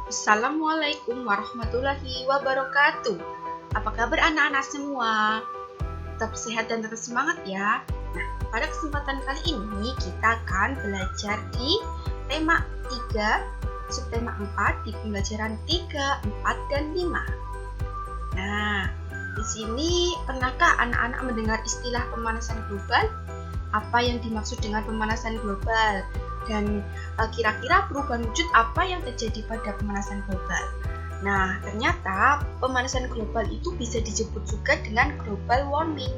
Assalamualaikum warahmatullahi wabarakatuh. Apa kabar anak-anak semua? Tetap sehat dan tetap semangat ya. Nah, pada kesempatan kali ini kita akan belajar di tema 3, subtema 4 di pembelajaran 3, 4, dan 5. Nah, di sini pernahkah anak-anak mendengar istilah pemanasan global? Apa yang dimaksud dengan pemanasan global? Dan kira-kira perubahan wujud apa yang terjadi pada pemanasan global? Nah, ternyata pemanasan global itu bisa disebut juga dengan global warming.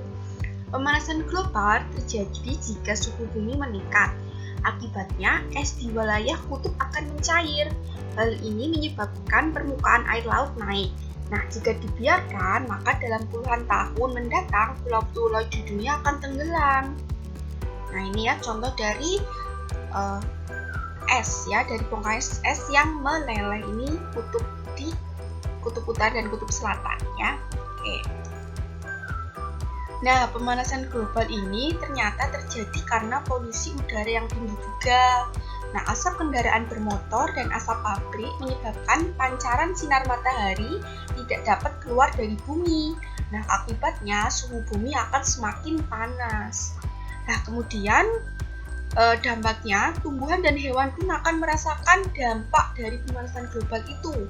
Pemanasan global terjadi jika suhu bumi meningkat. Akibatnya, es di wilayah kutub akan mencair. Hal ini menyebabkan permukaan air laut naik. Nah, jika dibiarkan, maka dalam puluhan tahun mendatang, pulau-pulau di dunia akan tenggelam. Nah, ini ya contoh dari es ya, dari bongkahan es yang meleleh ini di kutub utara dan kutub selatan ya. Oke. Nah, pemanasan global ini ternyata terjadi karena polusi udara yang tinggi juga. Nah, asap kendaraan bermotor dan asap pabrik menyebabkan pancaran sinar matahari tidak dapat keluar dari bumi. Nah, akibatnya suhu bumi akan semakin panas. Nah, kemudian dampaknya tumbuhan dan hewan pun akan merasakan dampak dari pemanasan global itu.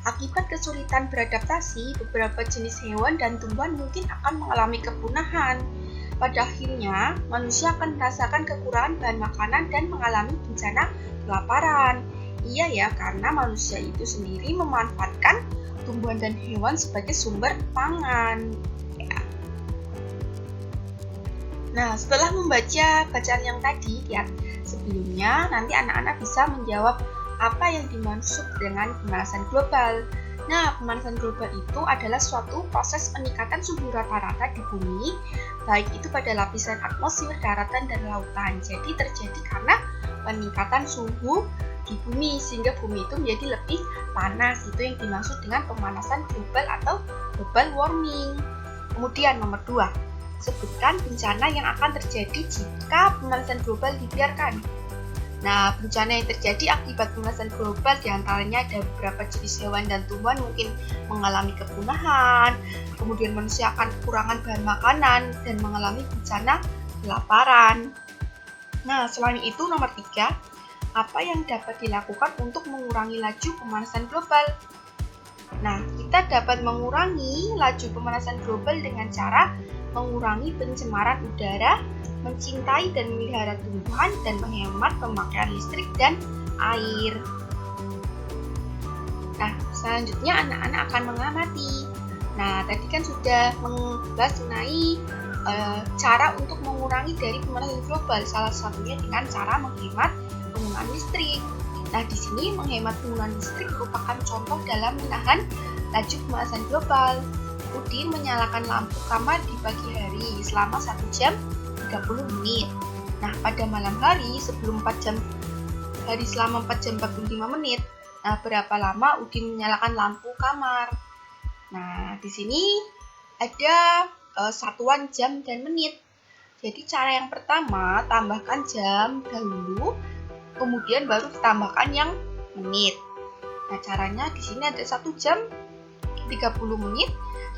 Akibat kesulitan beradaptasi, beberapa jenis hewan dan tumbuhan mungkin akan mengalami kepunahan. Pada akhirnya, manusia akan merasakan kekurangan bahan makanan dan mengalami bencana kelaparan. Iya ya, karena manusia itu sendiri memanfaatkan tumbuhan dan hewan sebagai sumber pangan. Nah, setelah membaca bacaan yang tadi ya, sebelumnya nanti anak-anak bisa menjawab apa yang dimaksud dengan pemanasan global. Nah, pemanasan global itu adalah suatu proses peningkatan suhu rata-rata di bumi, baik itu pada lapisan atmosfer, daratan, dan lautan. Jadi terjadi karena peningkatan suhu di bumi, sehingga bumi itu menjadi lebih panas. Itu yang dimaksud dengan pemanasan global atau global warming. Kemudian nomor 2. Sebutkan bencana yang akan terjadi jika pemanasan global dibiarkan. Nah, bencana yang terjadi akibat pemanasan global diantaranya ada beberapa jenis hewan dan tumbuhan mungkin mengalami kepunahan, kemudian manusia akan kekurangan bahan makanan dan mengalami bencana kelaparan. Nah, selain itu nomor 3, apa yang dapat dilakukan untuk mengurangi laju pemanasan global? Nah, kita dapat mengurangi laju pemanasan global dengan cara mengurangi pencemaran udara, mencintai dan memelihara tumbuhan, dan menghemat pemakaian listrik dan air. Nah, selanjutnya anak-anak akan mengamati. Nah, tadi kan sudah membahas mengenai cara untuk mengurangi dari pemanasan global, salah satunya dengan cara menghemat penggunaan listrik. Nah, di sini menghemat penggunaan listrik merupakan contoh dalam menahan laju pemanasan global. Udin menyalakan lampu kamar di pagi hari selama 1 jam 30 menit. Nah, pada malam hari sebelum 4 jam hari selama 4 jam 45 menit. Nah, berapa lama Udin menyalakan lampu kamar? Nah, di sini ada satuan jam dan menit. Jadi cara yang pertama, tambahkan jam dahulu, kemudian baru ditambahkan yang menit. Nah, caranya di sini ada 1 jam 30 menit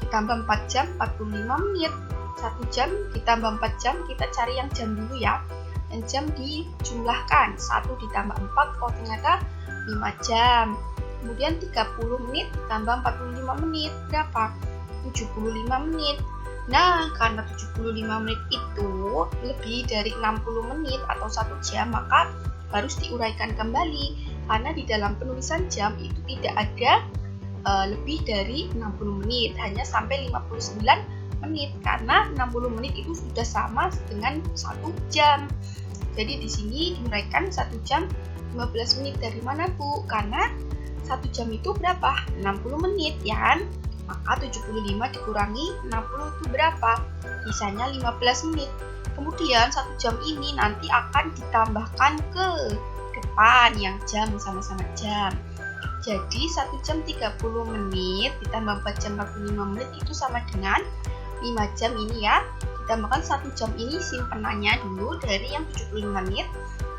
ditambah 4 jam 45 menit. 1 jam ditambah 4 jam, kita cari yang jam dulu ya. Dan jam dijumlahkan, 1 ditambah 4, oh ternyata 5 jam. Kemudian 30 menit ditambah 45 menit, berapa? 75 menit. Nah, karena 75 menit itu lebih dari 60 menit atau 1 jam, maka harus diuraikan kembali. Karena di dalam penulisan jam itu tidak ada lebih dari 60 menit, hanya sampai 59 menit, karena 60 menit itu sudah sama dengan 1 jam. Jadi di sini diuraikan 1 jam 15 menit. Dari mana, Bu? Karena 1 jam itu berapa? 60 menit ya kan? Maka 75 dikurangi 60 itu berapa? Sisanya 15 menit. Kemudian 1 jam ini nanti akan ditambahkan ke depan yang jam, sama-sama jam. Jadi 1 jam 30 menit ditambah 4 jam 45 menit itu sama dengan 5 jam ini ya. Ditambahkan 1 jam ini simpenannya dulu dari yang 75 menit,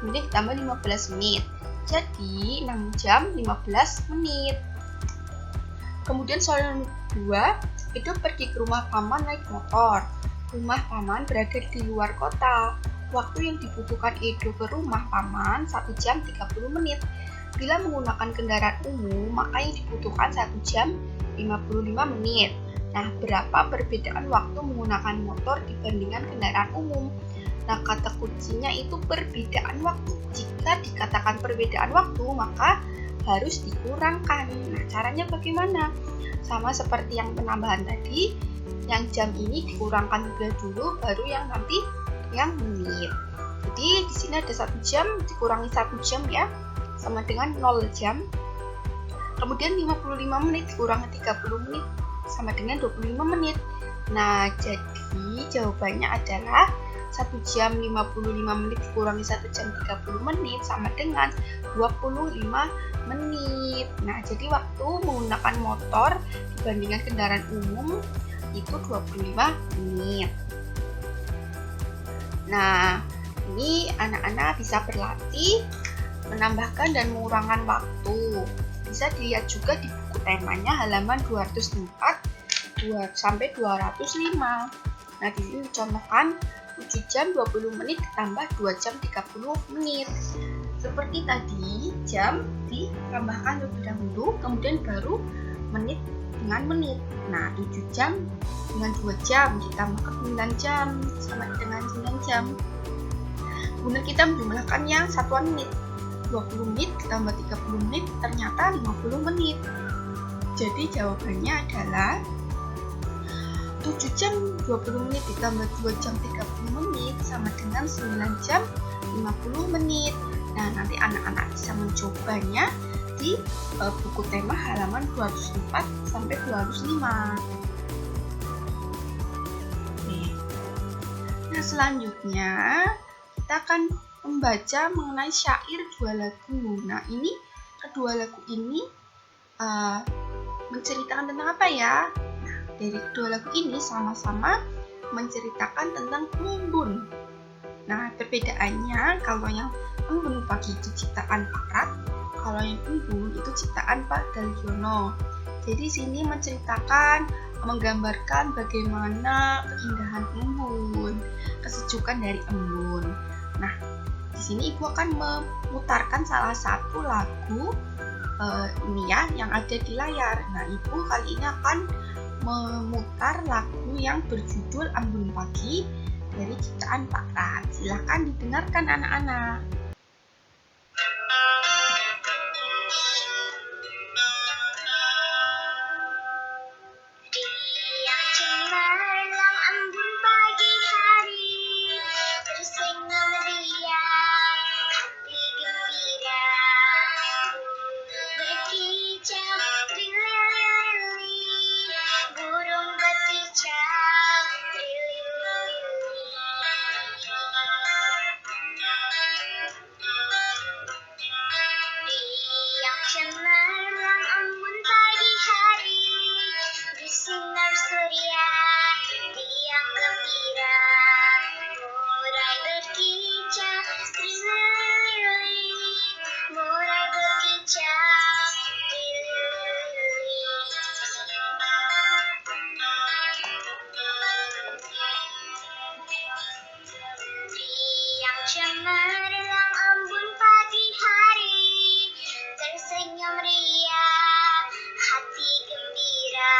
kemudian ditambah 15 menit. Jadi 6 jam 15 menit. Kemudian soal yang kedua, Edo pergi ke rumah paman naik motor. Rumah paman berada di luar kota. Waktu yang dibutuhkan Edo ke rumah paman 1 jam 30 menit. Bila menggunakan kendaraan umum, maka yang dibutuhkan 1 jam 55 menit. Nah, berapa perbedaan waktu menggunakan motor dibandingkan kendaraan umum? Nah, kata kuncinya itu perbedaan waktu. Jika dikatakan perbedaan waktu, maka harus dikurangkan. Nah, caranya bagaimana? Sama seperti yang penambahan tadi, yang jam ini dikurangkan 3 dulu, baru yang nanti yang menit. Jadi di sini ada 1 jam dikurangi 1 jam ya, sama dengan 0 jam. Kemudian 55 menit dikurangi 30 menit sama dengan 25 menit. Nah, jadi jawabannya adalah 1 jam 55 menit dikurangi 1 jam 30 menit sama dengan 25 menit. Nah, jadi waktu menggunakan motor dibandingkan kendaraan umum itu 25 menit. Nah, ini anak-anak bisa berlatih menambahkan dan mengurangkan waktu. Bisa dilihat juga di buku temanya halaman 204 sampai 205. Nah, di sini dicontohkan 7 jam 20 menit ditambah 2 jam 30 menit. Seperti tadi, jam ditambahkan terlebih dahulu, kemudian baru menit dengan menit. Nah, 7 jam dengan 2 jam ditambahkan 9 jam sama dengan 9 jam. Kemudian kita menjumlahkan yang satuan menit. 20 menit ditambah 30 menit ternyata 50 menit. Jadi jawabannya adalah 7 jam 20 menit ditambah 2 jam 30 menit sama dengan 9 jam 50 menit. Nah, nanti anak-anak bisa mencobanya di buku tema halaman 204 sampai 205. Oke. Nah, selanjutnya kita akan membaca mengenai syair 2 lagu. Nah, ini kedua lagu ini menceritakan tentang apa ya? Nah, dari kedua lagu ini sama-sama menceritakan tentang embun. Nah, perbedaannya kalau yang embun pagi itu ciptaan Pak Rat, kalau yang embun itu ciptaan Pak Dalgiono. Jadi sini menceritakan, menggambarkan bagaimana keindahan embun, kesejukan dari embun. Nah, di sini Ibu akan memutarkan salah satu lagu ini ya yang ada di layar. Nah, Ibu kali ini akan memutar lagu yang berjudul Embun Pagi dari ciptaan Pak Rat. Silahkan didengarkan anak-anak. Cemerlang embun pagi hari, tersenyum ria, hati gembira.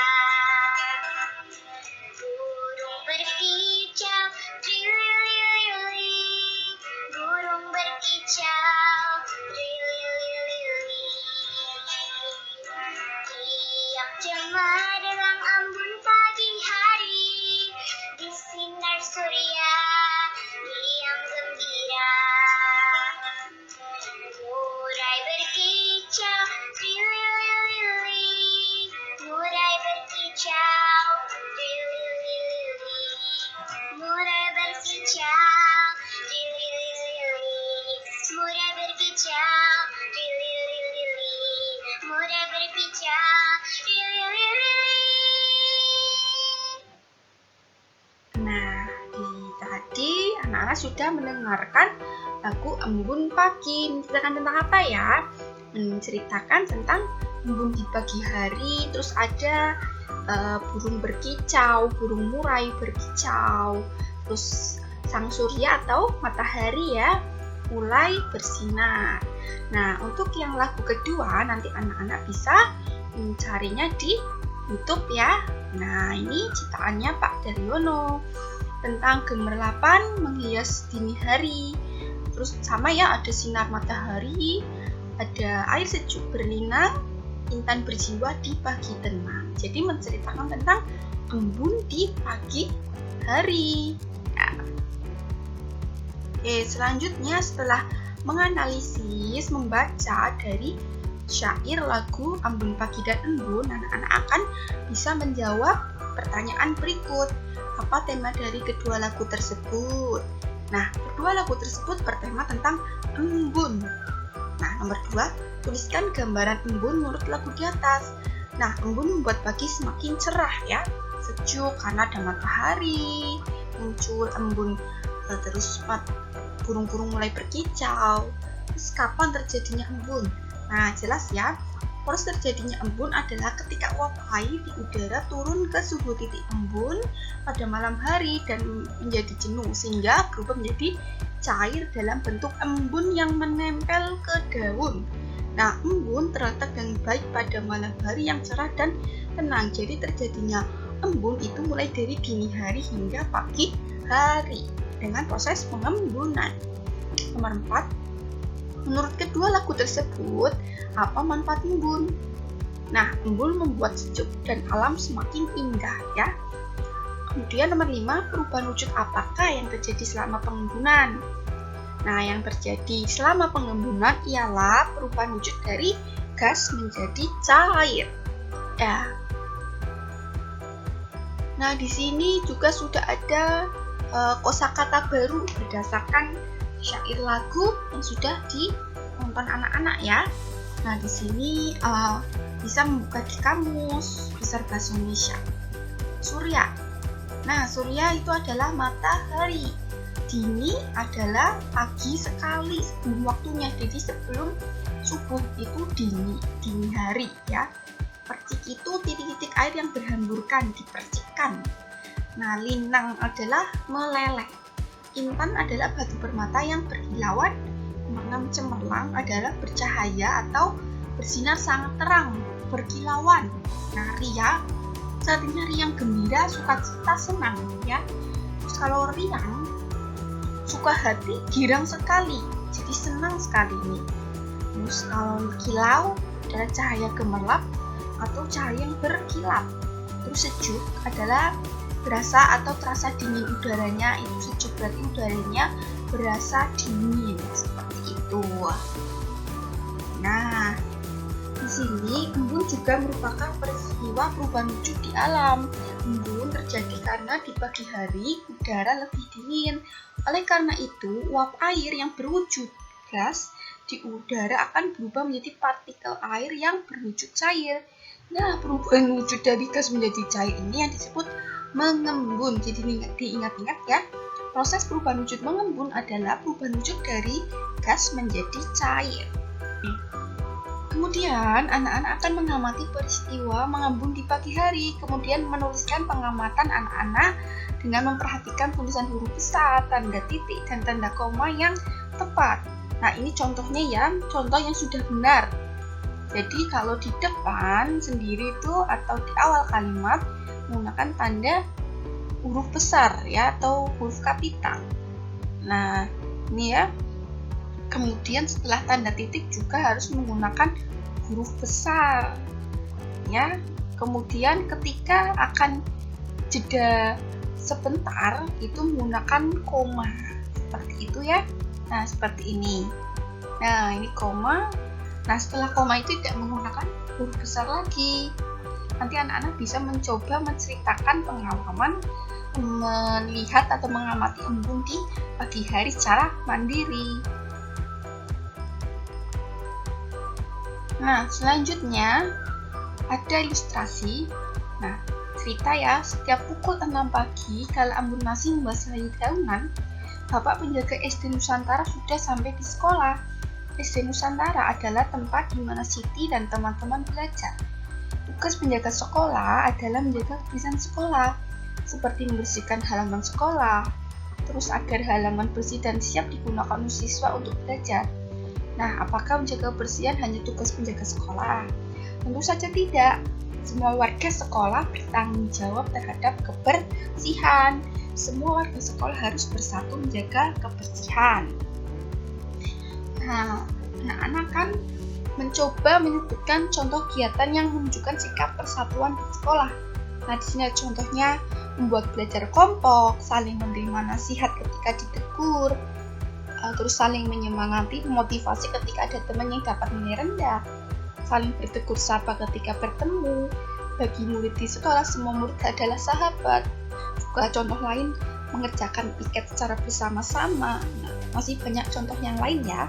Burung berkicau, trilili, burung berkicau, trilili. Tiap cemerlang embun pagi hari, di sinar surya, diam gembira. Murai berkicau, trilili, murai berkicau, trilili, murai berkicau, trilili, murai berkicau, trilili, murai berkicau, trilili. Nah, tadi anak-anak sudah mendengarkan lagu Embun Pagi. Menceritakan tentang apa ya? Menceritakan tentang embun di pagi hari, terus ada burung berkicau, burung murai berkicau, terus sang surya atau matahari ya mulai bersinar. Nah, untuk yang lagu kedua nanti anak-anak bisa mencarinya di YouTube ya. Nah, ini ciptaannya Pak Daryono tentang gemerlapan menghias dini hari. Terus sama ya, ada sinar matahari, ada air sejuk berlinang, intan berjiwa di pagi tenang. Jadi menceritakan tentang embun di pagi hari. Ya. Oke, selanjutnya setelah menganalisis, membaca dari syair lagu Embun Pagi dan Embun, anak-anak akan bisa menjawab pertanyaan berikut. Apa tema dari kedua lagu tersebut? Nah, kedua lagu tersebut bertema tentang embun. Nah, nomor 2, tuliskan gambaran embun menurut lagu di atas. Nah, embun membuat pagi semakin cerah ya, sejuk karena ada matahari, muncul embun, terus burung-burung mulai berkicau. Terus kapan terjadinya embun? Nah, jelas ya, proses terjadinya embun adalah ketika uap air di udara turun ke suhu titik embun pada malam hari dan menjadi jenuh sehingga berubah menjadi cair dalam bentuk embun yang menempel ke daun. Nah, embun terletak dengan baik pada malam hari yang cerah dan tenang. Jadi terjadinya embun itu mulai dari dini hari hingga pagi hari dengan proses pengembunan. Nomor 4, menurut kedua lagu tersebut, apa manfaat embun? Nah, embun membuat sejuk dan alam semakin indah ya. Kemudian nomor 5, perubahan wujud apakah yang terjadi selama pengembunan? Nah, yang terjadi selama pengembunan ialah perubahan wujud dari gas menjadi cair. Ya. Nah, di sini juga sudah ada kosakata baru berdasarkan syair lagu yang sudah ditonton anak-anak ya. Nah, di sini bisa membuka di kamus besar bahasa Indonesia. Surya. Nah, surya itu adalah matahari. Dini adalah pagi sekali sebelum waktunya. Jadi sebelum subuh itu dini hari ya. Percik itu titik-titik air yang berhamburkan, dipercikkan. Nah, linang adalah meleleh. Intan adalah batu permata yang berkilauan. Nomor 6, cemerlang adalah bercahaya atau bersinar sangat terang, berkilauan. Nah, riang, artinya riang gembira, sukacita, senang ya. Terus kalau riang, suka hati, girang sekali, jadi senang sekali ini. Terus kalau kilau adalah cahaya gemerlap atau cahaya yang berkilap. Terus sejuk adalah berasa atau terasa dingin udaranya, itu sejuk berarti udaranya berasa dingin seperti itu. Nah, di sini embun juga merupakan peristiwa perubahan wujud di alam. Embun terjadi karena di pagi hari udara lebih dingin. Oleh karena itu, uap air yang berwujud gas di udara akan berubah menjadi partikel air yang berwujud cair. Nah, perubahan wujud dari gas menjadi cair ini yang disebut mengembun. Jadi diingat-ingat ya, proses perubahan wujud mengembun adalah perubahan wujud dari gas menjadi cair. Kemudian anak-anak akan mengamati peristiwa mengembun di pagi hari, kemudian menuliskan pengamatan anak-anak dengan memperhatikan tulisan huruf besar, tanda titik, dan tanda koma yang tepat. Nah, ini contohnya ya, contoh yang sudah benar. Jadi kalau di depan sendiri itu atau di awal kalimat menggunakan tanda huruf besar ya atau huruf kapital. Nah, ini ya. Kemudian setelah tanda titik juga harus menggunakan huruf besar. Ya. Kemudian ketika akan jeda sebentar itu menggunakan koma. Seperti itu ya. Nah, seperti ini. Nah, ini koma. Nah, setelah koma itu tidak menggunakan huruf besar lagi. Nanti anak-anak bisa mencoba menceritakan pengalaman melihat atau mengamati embun di pagi hari secara mandiri. Nah, selanjutnya ada ilustrasi. Nah, cerita ya, setiap pukul 6 pagi kala embun masih membasahi daunan, Bapak penjaga SD Nusantara sudah sampai di sekolah. SD Nusantara adalah tempat di mana Siti dan teman-teman belajar. Tugas penjaga sekolah adalah menjaga kebersihan sekolah, seperti membersihkan halaman sekolah, terus agar halaman bersih dan siap digunakan oleh siswa untuk belajar. Nah, apakah menjaga kebersihan hanya tugas penjaga sekolah? Tentu saja tidak. Semua warga sekolah bertanggung jawab terhadap kebersihan. Semua warga sekolah harus bersatu menjaga kebersihan. Nah, anak-anak kan mencoba menyebutkan contoh kegiatan yang menunjukkan sikap persatuan di sekolah. Nah, di sini contohnya membuat belajar kelompok, saling menerima nasihat ketika ditegur, terus saling menyemangati, memotivasi ketika ada teman yang dapat nilai rendah, saling bertegur sapa ketika bertemu. Bagi murid di sekolah, semua murid adalah sahabat. Juga contoh lain, mengerjakan piket secara bersama-sama. Nah, masih banyak contoh yang lain ya.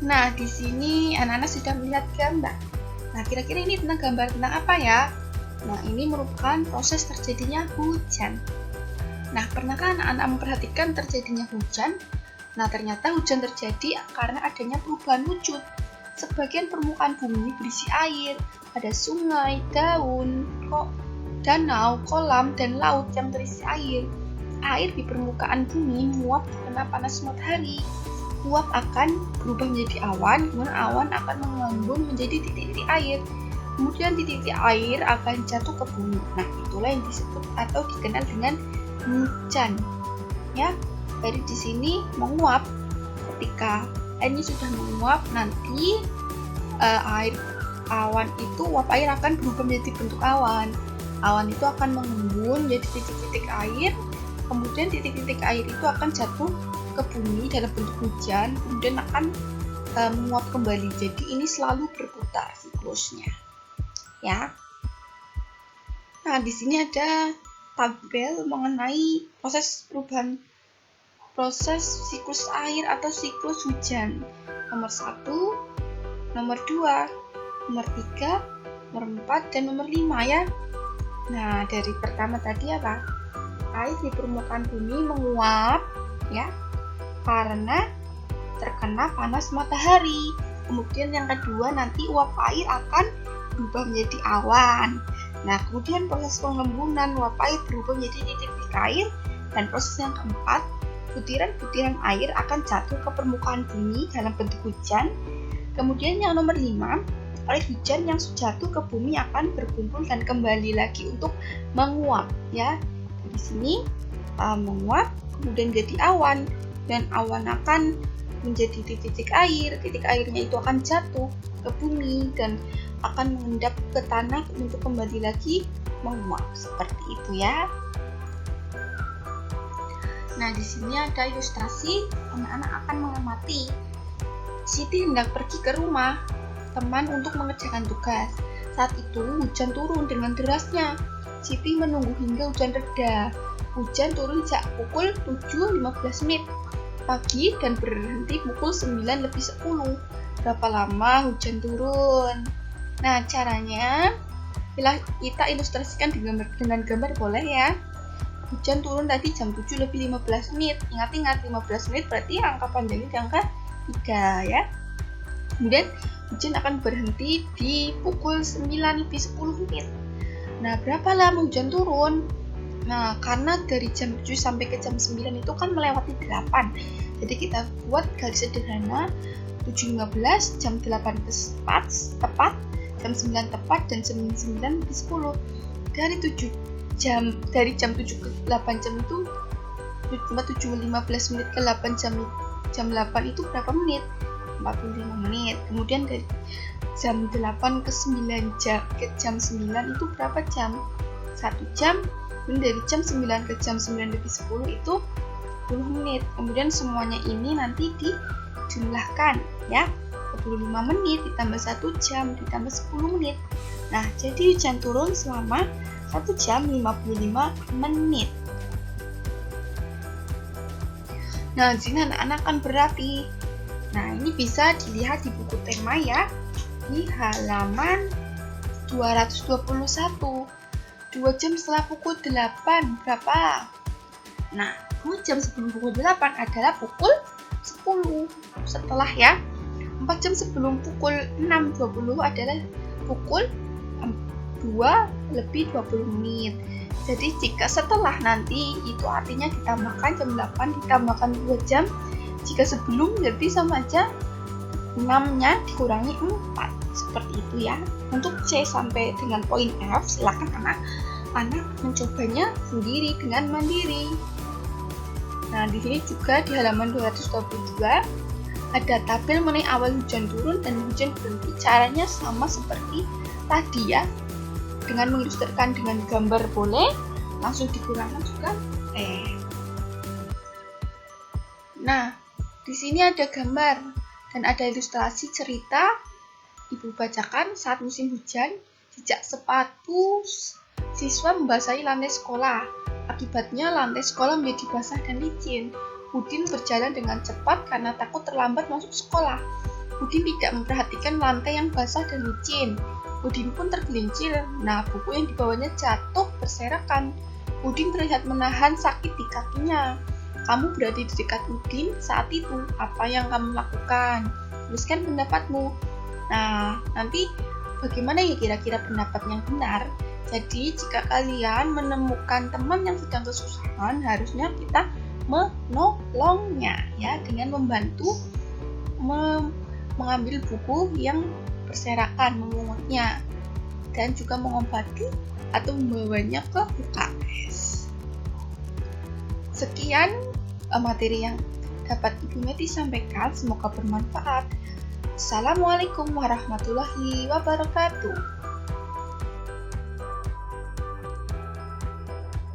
Nah, di sini anak-anak sudah melihat gambar. Nah, kira-kira ini tentang gambar tentang apa ya? Nah, ini merupakan proses terjadinya hujan. Nah, pernahkah anak-anak memperhatikan terjadinya hujan? Nah, ternyata hujan terjadi karena adanya perubahan wujud. Sebagian permukaan bumi berisi air, ada sungai, daun, danau, kolam, dan laut yang terisi air. Air di permukaan bumi menguap karena panas matahari. Uap akan berubah menjadi awan, kemudian awan akan mengembun menjadi titik-titik air. Kemudian titik-titik air akan jatuh ke bumi. Nah, itulah yang disebut atau dikenal dengan hujan. Ya, jadi di sini menguap. Ketika airnya sudah menguap, nanti uap air akan berubah menjadi bentuk awan. Awan itu akan mengembun menjadi titik-titik air. Kemudian titik-titik air itu akan jatuh ke bumi dalam bentuk hujan, kemudian akan menguap kembali. Jadi ini selalu berputar siklusnya. Ya. Nah, di sini ada tabel mengenai proses siklus air atau siklus hujan. Nomor 1, nomor 2, nomor 3, nomor 4, dan nomor 5 ya. Nah, dari pertama tadi apa? Air di permukaan bumi menguap ya, karena terkena panas matahari. Kemudian yang kedua, nanti uap air akan berubah menjadi awan. Nah, kemudian proses pengembunan uap air berubah menjadi titik-titik air. Dan proses yang keempat, butiran-butiran air akan jatuh ke permukaan bumi dalam bentuk hujan. Kemudian yang nomor 5, air hujan yang jatuh ke bumi akan berkumpul dan kembali lagi untuk menguap ya. Di sini menguap, kemudian jadi awan. Dan awan akan menjadi titik-titik air. Titik airnya itu akan jatuh ke bumi dan akan mengendap ke tanah untuk kembali lagi menguap. Seperti itu ya. Nah, di sini ada ilustrasi. Anak-anak akan mengamati. Siti hendak pergi ke rumah teman untuk mengerjakan tugas. Saat itu hujan turun dengan derasnya. Siti menunggu hingga hujan reda. Hujan turun sejak pukul 7.15 menit pagi dan berhenti pukul 9:10. Berapa lama hujan turun? Nah, caranya kita ilustrasikan dengan gambar boleh ya. Hujan turun tadi jam 7:15 menit. Ingat-ingat 15 menit berarti angka panjangnya di angka 3 ya. Kemudian hujan akan berhenti di pukul 9:10 menit. Nah, berapa lama hujan turun? Nah, karena dari jam 7 sampai ke jam 9 itu kan melewati 8. Jadi kita buat garis sederhana, 7.15, jam 8 tepat, jam 9 tepat, dan jam 9:10. Dari jam 7 ke 8 jam itu 7.15 menit ke 8 jam 8 itu berapa menit? 45 menit. Kemudian dari jam 8 ke 9 ke jam 9 itu berapa jam? 1 jam. Dan dari jam 9 ke jam 9:10 itu 10 menit. Kemudian semuanya ini nanti dijumlahkan ya. 25 menit ditambah 1 jam ditambah 10 menit. Nah, jadi hujan turun selama 1 jam 55 menit. Nah, di sini anak-anak akan berarti. Nah, ini bisa dilihat di buku tema ya. Di halaman 221. 2 jam setelah pukul 8 berapa? Nah, jam sebelum pukul 8 adalah pukul 10 setelah ya. 4 jam sebelum pukul 6.20 adalah pukul 2:20 menit. Jadi jika setelah nanti itu artinya ditambahkan jam 8 ditambahkan 2 jam. Jika sebelum berarti sama aja 6-nya dikurangi 4. Seperti itu ya. Untuk C sampai dengan poin F silakan anak mencobanya sendiri dengan mandiri. Nah, di sini juga di halaman 222 ada tabel mengenai awal hujan turun dan hujan berhenti. Caranya sama seperti tadi ya. Dengan mengilustrasikan dengan gambar boleh, langsung dikurangkan juga Nah, di sini ada gambar dan ada ilustrasi cerita. Ibu bacakan saat musim hujan, jejak sepatu siswa membasahi lantai sekolah. Akibatnya lantai sekolah menjadi basah dan licin. Udin berjalan dengan cepat karena takut terlambat masuk sekolah. Udin tidak memperhatikan lantai yang basah dan licin. Udin pun tergelincir. Nah, buku yang dibawanya jatuh berserakan. Udin terlihat menahan sakit di kakinya. Kamu berada di dekat Udin saat itu. Apa yang kamu lakukan? Tuliskan pendapatmu. Nah, nanti bagaimana ya kira-kira pendapat yang benar? Jadi, jika kalian menemukan teman yang sedang kesusahan, harusnya kita menolongnya ya dengan membantu mengambil buku yang berserakan, memungutnya, dan juga mengobati atau membawanya ke UKS. Sekian materi yang dapat Ibu Meti sampaikan, semoga bermanfaat. Assalamualaikum warahmatullahi wabarakatuh.